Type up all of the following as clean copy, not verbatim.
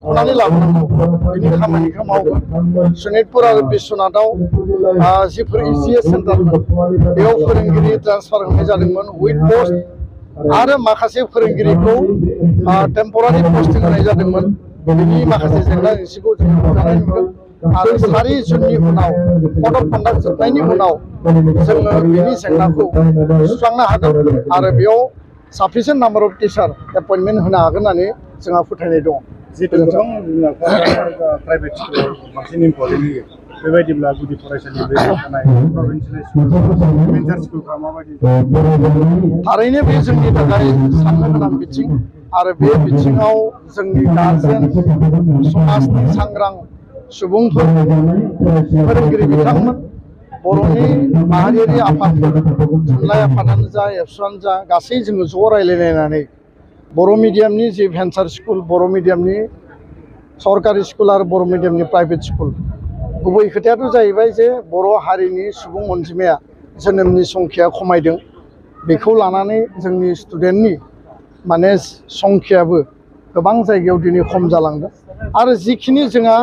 हमनानै लाबोनांगौ बिनि खामानिखौ मावगोन सनितपुर आरो बिश्वनाथाव जिफोर ECS सेन्टारमोन बेयाव फोरोंगिरि ट्रान्सफार होनाय जादोंमोन उइथ पस्ट आरो माखासे फोरोंगिरिखौ टेम्परारि पस्टिं होनाय जादोंमोन बिनि माखासे जेंना जेंसिखौ जों नुजानाय नुदों आरो 4 जुननि उनाव कड अफ कन्डाक्ट जोबनायनि उनाव जोङो बिनि जेंनाखौ सुस्रांनो हागोन आरो बेयाव sufficient number of teacher appointment होनो हागोन होननानै जोंहा फोथायनाय दं जिहेतु गोबां बिमा-बिफाफ्रा प्राइभेट स्कुलाव बांसिन इम्परटेन्ट होयो बेबायदिब्ला गुदि फरायसालि बेयाव थानाय प्रभिन्सियेल स्कुलफ्रा माबायदि थारैनो बे जोंनि थाखाय साननो गोनां बिथिं आरो बे बिथिङाव जोंनि गार्जेन समाजनि सांग्रां सुबुंफोर फोरोंगिरि बिथांमोन बर'नि माहारियारि आफादफोर थुनलाइ आफादानो जा एबसुआनो जा गासै जोङो ज' रायज्लायलायनानै बर' मिडियामनि जि भेन्सार स्कुल बर' मिडियामनि सरकारि स्कुल आरो बर' मिडियामनि प्राइभेट स्कुल गुबै खोथायाथ' जाहैबाय जे बर' हारिनि सुबुं अनजिमाया जोनोमनि संख्याया खमायदों बेखौ लानानै जोंनि स्टुडेन्टनि माने संख्यायाबो गोबां जायगायाव दिनै खम जालांदों आरो जिखिनि जोंहा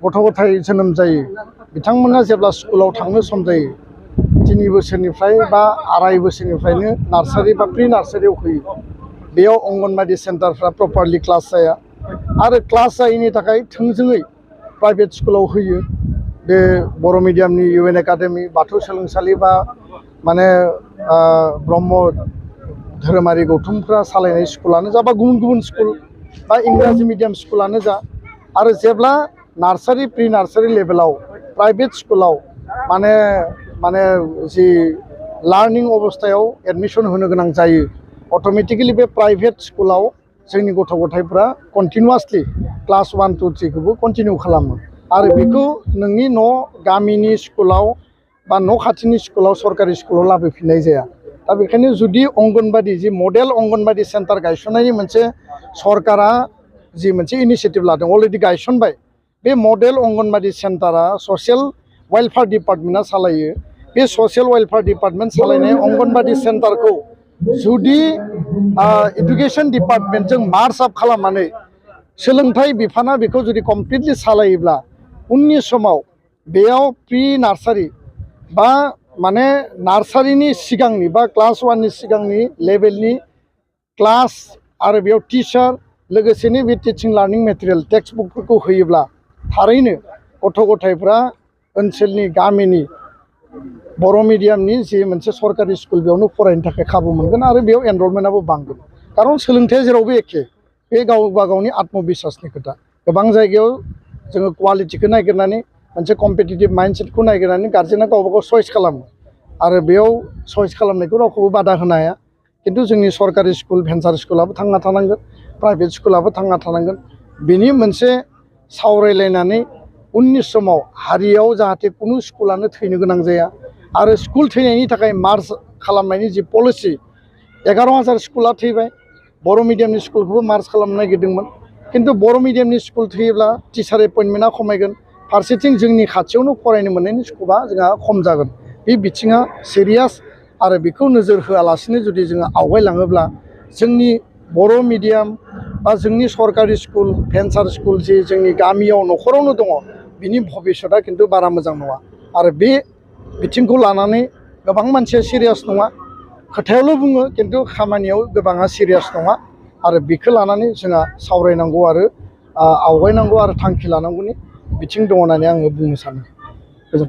गथ' गथाय जोनोम जायो बिथांमोना जेब्ला स्कुलाव थांनो सम जायो 3 बोसोरनिफ्राय बा 2.5 बोसोरनिफ्रायनो नार्सारि बा प्रि नार्सारियाव फैयो बेयाव अंगनबादि सेन्टारफ्रा प्रपारलि क्लास जाया आरो क्लास जायैनि थाखाय थोंजोङै प्राइभेट स्कुलाव होयो बे बर' मिडियामनि UN एकाडेमि बाथौ सोलोंसालि बा माने ब्रह्म धोरोमारि गौथुमफ्रा सालायनाय स्कुलानो जा बा गुबुन गुबुन स्कुल बा इंराजि मिडियाम स्कुलानो जा आरो जेब्ला नार्सारि प्रि नार्सारि लेभेलाव प्राइभेट स्कुलाव माने जि लार्निं अबस्थायाव एडमिशन होनो गोनां जायो अट'मेटिकेलि बे प्राइभेट स्कुलाव जोंनि गथ' गथायफ्रा कन्टिनिउआसलि क्लास 1, 2, 3 खौबो कन्टिनिउ खालामो आरो बेखौ नोंनि न' गामिनि स्कुलाव बा न' खाथिनि स्कुलाव सरकारि स्कुलाव लाबोफिननाय जाया दा बेखायनो जुदि अंगनबादि जि मडेल अंगनबादि सेन्टार गायसननायनि मोनसे सरकारा जि मोनसे इनिशिएटिभ लादों अलरेडि गायसनबाय बे मडेल अंगनबादि सेन्टारा ससियेल वेलफेयार डिपार्टमेन्टआ सालायो बे ससियेल वेलफेयार डिपार्टमेन्ट सालायनाय अंगनबादि सेन्टारखौ जुदि एडुकेशन डिपार्टमेन्टजों मार्ज आप खालामनानै सोलोंथाइ बिफाना बेखौ जुदि कमप्लिटलि सालायोब्ला उननि समाव बेयाव प्रि नार्सारि बा माने नार्सारिनि सिगांनि बा क्लास 1 नि सिगांनि लेभेलनि क्लास आरो बेयाव टिचार लोगोसेनो बे टिचिं लार्निं मेटेरियेल टेक्स्ट बुकफोरखौ होयोब्ला थारैनो गथ' गथायफ्रा ओनसोलनि गामिनि बर' मिडियामनि जि मोनसे सरकारि स्कुल बेयावनो फरायनो थाखाय खाबु मोनगोन आरो बेयाव एनरलमेन्टआबो बांगोन खारन सोलोंथाइया जेरावबो एखे बे गावबा गावनि आत्मबिश्वासनि खोथा गोबां जायगायाव जोङो क्वालिटिखौ नागिरनानै मोनसे कम्पिटिटिभ माइन्डसेटखौ नागिरनानै गार्जेना गावबा गाव चइस खालामो आरो बेयाव चइस खालामनायखौ रावखौबो बादा होनो हाया खिन्थु जोंनि सरकारि स्कुल भेन्सार स्कुलाबो थांना थानांगोन प्राइभेट स्कुलाबो थांना थानांगोन बेनि मोनसे सावरायलायनानै उननि समाव हारियाव जाहाथे कुनु स्कुलानो थैनो गोनां जाया आरो स्कुल थैनायनि थाखाय मार्च खालामनायनि जि पलिसि 11,000 स्कुला थैबाय बर' मिडियामनि स्कुलखौबो मार्च खालामनो नागिरदोंमोन खिन्थु बर' मिडियामनि स्कुल थैयोब्ला टिचार एपइन्टमेन्टआ खमायगोन फारसेथिं जोंनि खाथियावनो फरायनो मोननायनि स्क'पआ जोंहा खम जागोन बे बिथिङा सिरियास आरो बेखौ नोजोर होआलासिनो जुदि जोङो आवगायलाङोब्ला जोंनि बर' मिडियाम बा जोंनि सरकारि स्कुल भेन्सार स्कुल जि जोंनि गामियाव न'खरावनो दङ बिनि भबिसतआ खिन्थु बारा मोजां नङा आरो बे बिथिंखौ लानानै गोबां मानसिया सिरियास नङा खोथायावल' बुङो खिन्थु खामानियाव गोबाङा सिरियास नङा आरो बेखौ लानानै जोंहा सावरायनांगौ आरो आवगायनांगौ आरो थांखि लानांगौनि बिथिं दङ होननानै आङो बुंनो सानो